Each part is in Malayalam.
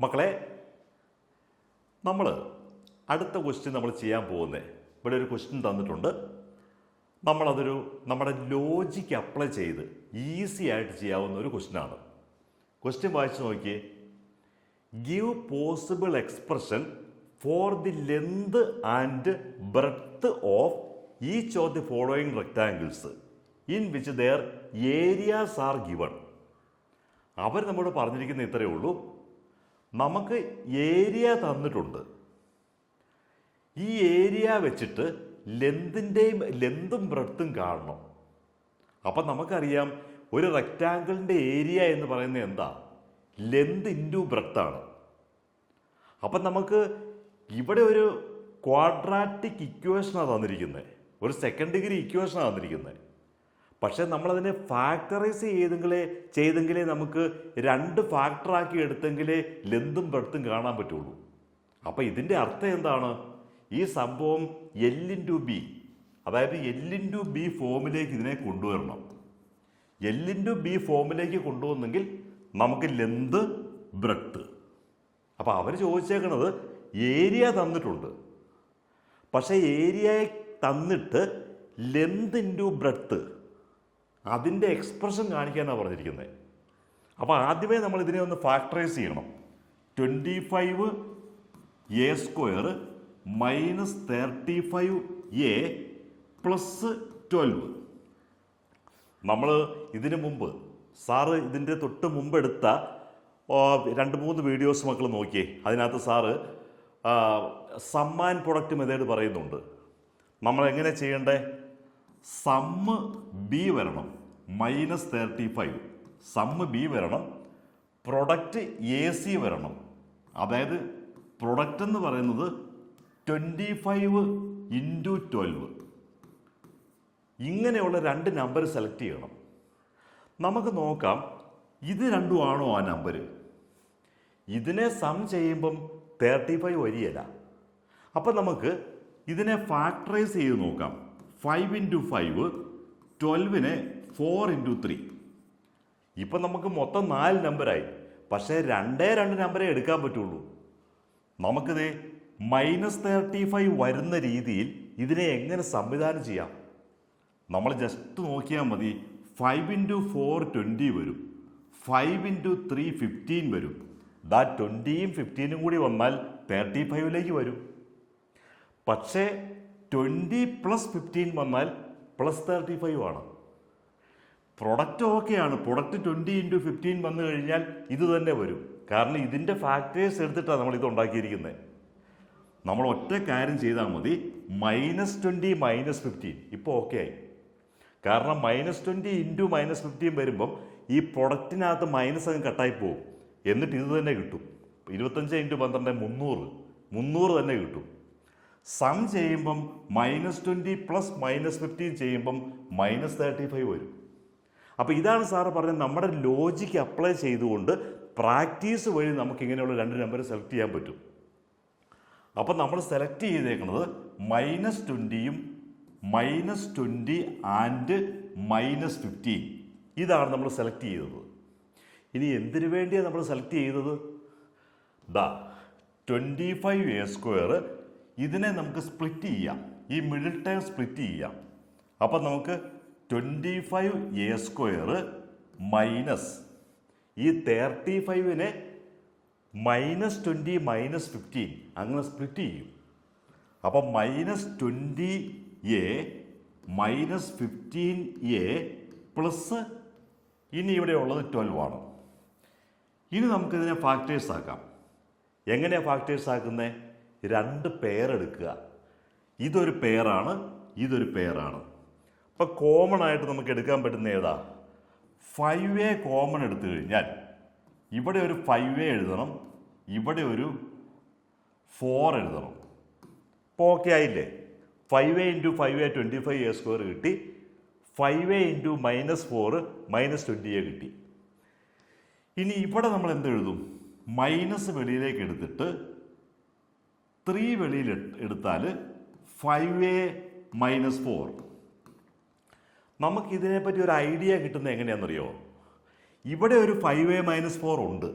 മക്കളെ, നമ്മൾ അടുത്ത ക്വസ്റ്റ്യൻ നമ്മൾ ചെയ്യാൻ പോകുന്നത്, ഇവിടെ ഒരു ക്വസ്റ്റ്യൻ തന്നിട്ടുണ്ട്. നമ്മുടെ ലോജിക്ക് അപ്ലൈ ചെയ്ത് ഈസി ആയിട്ട് ചെയ്യാവുന്ന ഒരു ക്വസ്റ്റ്യനാണ്. ക്വസ്റ്റ്യൻ വായിച്ച് നോക്കിയേ. Give possible expression for the length and breadth of each of the following rectangles in which their areas are given. അവർ നമ്മോട് പറഞ്ഞിരിക്കുന്ന ഇത്രയേ ഉള്ളൂ. നമുക്ക് ഏരിയ തന്നിട്ടുണ്ട്. ഈ ഏരിയ വെച്ചിട്ട് ലെന്തും ബ്രെഡ്ത്തും കാണണം. അപ്പം നമുക്കറിയാം, ഒരു റെക്റ്റാങ്കിളിൻ്റെ ഏരിയ എന്ന് പറയുന്നത് എന്താ? ലെന്ത് ഇൻറ്റു ബ്രെഡ്ത്താണ്. അപ്പം നമുക്ക് ഇവിടെ ഒരു ക്വാഡ്രാറ്റിക് ഇക്വേഷനാണ് തന്നിരിക്കുന്നത്, ഒരു സെക്കൻഡ് ഡിഗ്രി ഇക്വേഷനാണ് തന്നിരിക്കുന്നത്. പക്ഷേ നമ്മളതിനെ ഫാക്ടറൈസ് ചെയ്തെങ്കിലേ നമുക്ക് രണ്ട് ഫാക്ടറാക്കി എടുത്തെങ്കിലേ ലെന്തും ബ്രെഡ്ത്തും കാണാൻ പറ്റുള്ളൂ. അപ്പം ഇതിൻ്റെ അർത്ഥം എന്താണ്? ഈ സംഭവം എൽ ഇൻറ്റു ബി, അതായത് എൽ ഇൻറ്റു ബി ഫോമിലേക്ക് ഇതിനെ കൊണ്ടുവരണം. എൽ ഇൻറ്റു ബി ഫോമിലേക്ക് കൊണ്ടുവന്നെങ്കിൽ നമുക്ക് ലെന്ത് ബ്രെഡ്ത്ത്. അപ്പം അവർ ചോദിച്ചേക്കണത് ഏരിയ തന്നിട്ടുണ്ട്, പക്ഷേ ഏരിയയെ തന്നിട്ട് ലെന്ത് ഇൻറ്റു ബ്രെഡ്ത്ത് അതിൻ്റെ എക്സ്പ്രഷൻ കാണിക്കാനാണ് പറഞ്ഞിരിക്കുന്നത്. അപ്പോൾ ആദ്യമേ നമ്മൾ ഇതിനെ ഒന്ന് ഫാക്ടറൈസ് ചെയ്യണം. 25a² minus 35a plus 12. നമ്മൾ ഇതിന് മുമ്പ് ഇതിൻ്റെ തൊട്ട് മുമ്പ് എടുത്ത 2-3 വീഡിയോസ് മക്കൾ നോക്കിയേ. അതിനകത്ത് sir sum and product method പറയുന്നുണ്ട്. നമ്മൾ എങ്ങനെ ചെയ്യണ്ടേ? സമ്മ് ബി വരണം മൈനസ് 35, സമ്മ് ബി വരണം, പ്രൊഡക്റ്റ് എ സി വരണം. അതായത് പ്രൊഡക്റ്റ് എന്ന് പറയുന്നത് 25 ഇൻറ്റു 12. ഇങ്ങനെയുള്ള രണ്ട് നമ്പർ സെലക്ട് ചെയ്യണം. നമുക്ക് നോക്കാം, ഇത് രണ്ടും ആണോ ആ നമ്പർ? ഇതിനെ സം ചെയ്യുമ്പം 35 വരികയില്ല. അപ്പം നമുക്ക് ഇതിനെ ഫാക്ടറൈസ് ചെയ്ത് നോക്കാം. 5 ഇൻറ്റു 5, 12നെ 4 ഇൻറ്റു 3. ഇപ്പം നമുക്ക് മൊത്തം 4 നമ്പറായി. പക്ഷേ 2 നമ്പറേ എടുക്കാൻ പറ്റുള്ളൂ. നമുക്കിത് മൈനസ് 35 വരുന്ന രീതിയിൽ ഇതിനെ എങ്ങനെ സംവിധാനം ചെയ്യാം? നമ്മൾ ജസ്റ്റ് നോക്കിയാൽ മതി. 5 ഇൻറ്റു 4 20 വരും, 5 ഇൻറ്റു 3 15 വരും. 20യും 15ഉം കൂടി വന്നാൽ 35ലേക്ക് വരും. പക്ഷേ 20 പ്ലസ് 15 വന്നാൽ പ്ലസ് 35 ആണ്. പ്രൊഡക്റ്റ് ഓക്കെയാണ്. പ്രൊഡക്റ്റ് 20 ഇൻറ്റു 15 വന്നു കഴിഞ്ഞാൽ ഇത് തന്നെ വരും. കാരണം ഇതിൻ്റെ ഫാക്ടേഴ്സ് എടുത്തിട്ടാണ് നമ്മൾ ഇത് ഉണ്ടാക്കിയിരിക്കുന്നത്. നമ്മൾ ഒറ്റ കാര്യം ചെയ്താൽ മതി, -20 -15. ഇപ്പോൾ ഓക്കെ ആയി. കാരണം -20 ഇൻറ്റു -15 വരുമ്പം ഈ പ്രൊഡക്റ്റിനകത്ത് മൈനസ് അങ്ങ് കട്ടായി പോകും. എന്നിട്ട് ഇത് തന്നെ കിട്ടും. 25 ഇൻറ്റു 12 300 തന്നെ കിട്ടും. സം ചെയ്യുമ്പം -20 പ്ലസ് -15 ചെയ്യുമ്പം -35 വരും. അപ്പോൾ ഇതാണ് സാറ് പറഞ്ഞത്, നമ്മുടെ ലോജിക്ക് അപ്ലൈ ചെയ്തുകൊണ്ട് പ്രാക്ടീസ് വഴി നമുക്ക് ഇങ്ങനെയുള്ള രണ്ട് നമ്പർ സെലക്ട് ചെയ്യാൻ പറ്റും. അപ്പം നമ്മൾ സെലക്ട് ചെയ്തേക്കുന്നത് -20യും -20 ആൻഡ് -15. ഇതാണ് നമ്മൾ സെലക്ട് ചെയ്തത്. ഇനി എന്തിനു വേണ്ടിയാണ് നമ്മൾ സെലക്ട് ചെയ്തത്? 25a² ഇതിനെ നമുക്ക് സ്പ്ലിറ്റ് ചെയ്യാം. ഈ മിഡിൽ ടേം സ്പ്ലിറ്റ് ചെയ്യാം. അപ്പം നമുക്ക് 25a² മൈനസ് ഈ 35നെ -20 -15 അങ്ങനെ സ്പ്ലിറ്റ് ചെയ്യും. അപ്പം -20a -15a പ്ലസ് ഇനി ഇവിടെ ഉള്ളത് 12 ആണ്. ഇനി നമുക്കിതിനെ ഫാക്ടേഴ്സ് ആക്കാം. എങ്ങനെയാണ് ഫാക്ടേഴ്സ് ആക്കുന്നത്? 2 പെയർ എടുക്കുക. ഇതൊരു പെയറാണ്, ഇതൊരു പെയറാണ്. അപ്പം കോമൺ ആയിട്ട് നമുക്ക് എടുക്കാൻ പറ്റുന്ന ഏതാ? 5a കോമൺ എടുത്തു കഴിഞ്ഞാൽ ഇവിടെ ഒരു 5a എഴുതണം, ഇവിടെ ഒരു 4 എഴുതണം. ഇപ്പോൾ ഓക്കെ ആയില്ലേ? 5a ഇൻറ്റു 5a 25a² കിട്ടി. 5a ഇൻറ്റു -4 -20a കിട്ടി. ഇനി ഇവിടെ നമ്മൾ എന്തെഴുതും? മൈനസ് വെളിയിലേക്ക് എടുത്തിട്ട് 3 വെളിയിൽ എടുത്താൽ 5a -4. നമുക്കിതിനെപ്പറ്റി ഒരു ഐഡിയ കിട്ടുന്നത് എങ്ങനെയാണെന്നറിയോ? ഇവിടെ ഒരു 5a -4 ഉണ്ട്.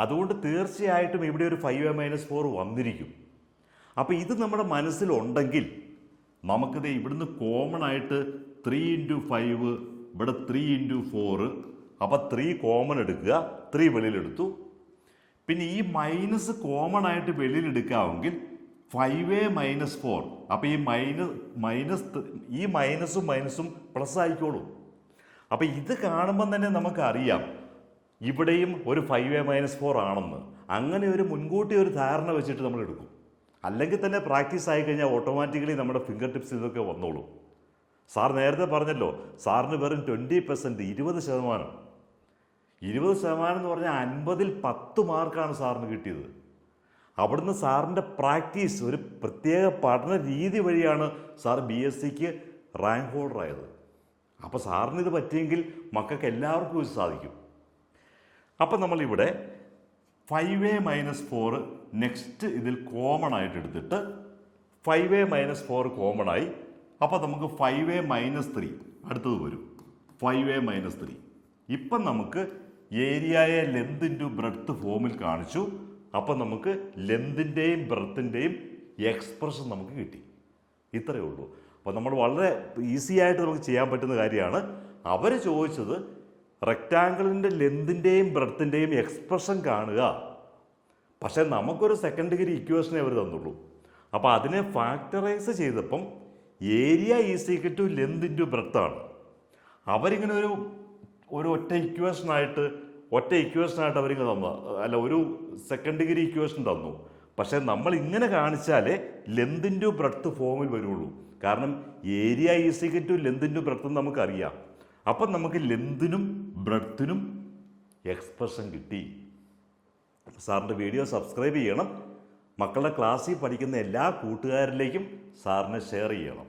അതുകൊണ്ട് തീർച്ചയായിട്ടും ഇവിടെ ഒരു 5a-4 വന്നിരിക്കും. അപ്പോൾ ഇത് നമ്മുടെ മനസ്സിലുണ്ടെങ്കിൽ നമുക്കിത് ഇവിടുന്ന് കോമൺ ആയിട്ട് 3 × 5, ഇവിടെ 3 × 4, അപ്പോൾ 3 കോമൺ എടുക്കുക, 3 വെളിയിലെടുത്തു. പിന്നെ ഈ മൈനസ് കോമൺ ആയിട്ട് വെളിയിലെടുക്കാമെങ്കിൽ 5a-4, അപ്പോൾ ഈ മൈനസും മൈനസും പ്ലസ് ആയിക്കോളും. അപ്പോൾ ഇത് കാണുമ്പം തന്നെ നമുക്കറിയാം ഇവിടെയും ഒരു 5a-4 ആണെന്ന്. അങ്ങനെ ഒരു മുൻകൂട്ടി ഒരു ധാരണ വെച്ചിട്ട് നമ്മൾ എടുക്കും. അല്ലെങ്കിൽ തന്നെ പ്രാക്ടീസ് ആയി കഴിഞ്ഞാൽ ഓട്ടോമാറ്റിക്കലി നമ്മുടെ ഫിംഗർ ടിപ്സ് ഇതൊക്കെ വന്നോളും. സാർ നേരത്തെ പറഞ്ഞല്ലോ, സാറിന് വെറും 20%, 20%. 20% എന്ന് പറഞ്ഞാൽ 50-ൽ 10 മാർക്കാണ് സാറിന് കിട്ടിയത്. അവിടുന്ന് സാറിൻ്റെ പ്രാക്ടീസ്, ഒരു പ്രത്യേക പഠന രീതി വഴിയാണ് സാർ BScക്ക് റാങ്ക് ഹോൾഡർ ആയത്. അപ്പോൾ സാറിന് ഇത് പറ്റിയെങ്കിൽ മക്കൾക്ക് എല്ലാവർക്കും ഇത് സാധിക്കും. അപ്പം നമ്മളിവിടെ 5a-4 നെക്സ്റ്റ് ഇതിൽ കോമൺ ആയിട്ട് എടുത്തിട്ട് 5a-4 കോമൺ ആയി. അപ്പോൾ നമുക്ക് 5a-3 അടുത്തത് വരും. 5a-3 ഇപ്പം നമുക്ക് ഏരിയയെ ലെന്ത് ഇൻറ്റു ബ്രെഡ്ത്ത് ഫോമിൽ കാണിച്ചു. അപ്പം നമുക്ക് ലെന്തിൻ്റെയും ബ്രെഡ്ത്തിൻ്റെയും എക്സ്പ്രഷൻ നമുക്ക് കിട്ടി. ഇത്രയേ ഉള്ളൂ. അപ്പോൾ നമ്മൾ വളരെ ഈസി ആയിട്ട് നമുക്ക് ചെയ്യാൻ പറ്റുന്ന കാര്യമാണ്. അവർ ചോദിച്ചത് റെക്റ്റാങ്കിളിൻ്റെ ലെന്തിൻ്റെയും ബ്രെഡ്ത്തിൻ്റെയും എക്സ്പ്രഷൻ കാണുക. പക്ഷേ നമുക്കൊരു സെക്കൻഡ് ഡിഗ്രി ഇക്വേഷനെ അവർ തന്നുള്ളൂ. അപ്പോൾ അതിനെ ഫാക്ടറൈസ് ചെയ്തപ്പം ഏരിയ = ലെന്ത് ഇൻറ്റു ബ്രെഡ്ത്താണ്. അവരിങ്ങനെ ഒരു ഒറ്റ ഇക്വേഷനായിട്ട് അവരിങ്ങനെ തന്നു, അല്ല ഒരു സെക്കൻഡ് ഡിഗ്രി ഇക്വേഷൻ തന്നു. പക്ഷേ നമ്മൾ ഇങ്ങനെ കാണിച്ചാലേ ലെന്ത് ഇൻറ്റു ബ്രെഡ്ത്ത് ഫോമിൽ വരുള്ളൂ. കാരണം ഏരിയ = ലെന്ത് ഇൻറ്റു ബ്രെഡ്ത്ത് നമുക്കറിയാം. അപ്പം നമുക്ക് ലെന്തിനും ബ്രെഡ്ത്തിനും എക്സ്പ്രഷൻ കിട്ടി. സാറിൻ്റെ വീഡിയോ സബ്സ്ക്രൈബ് ചെയ്യണം. മക്കളുടെ ക്ലാസ്സിൽ പഠിക്കുന്ന എല്ലാ കൂട്ടുകാരിലേക്കും സാറിനെ ഷെയർ ചെയ്യണം.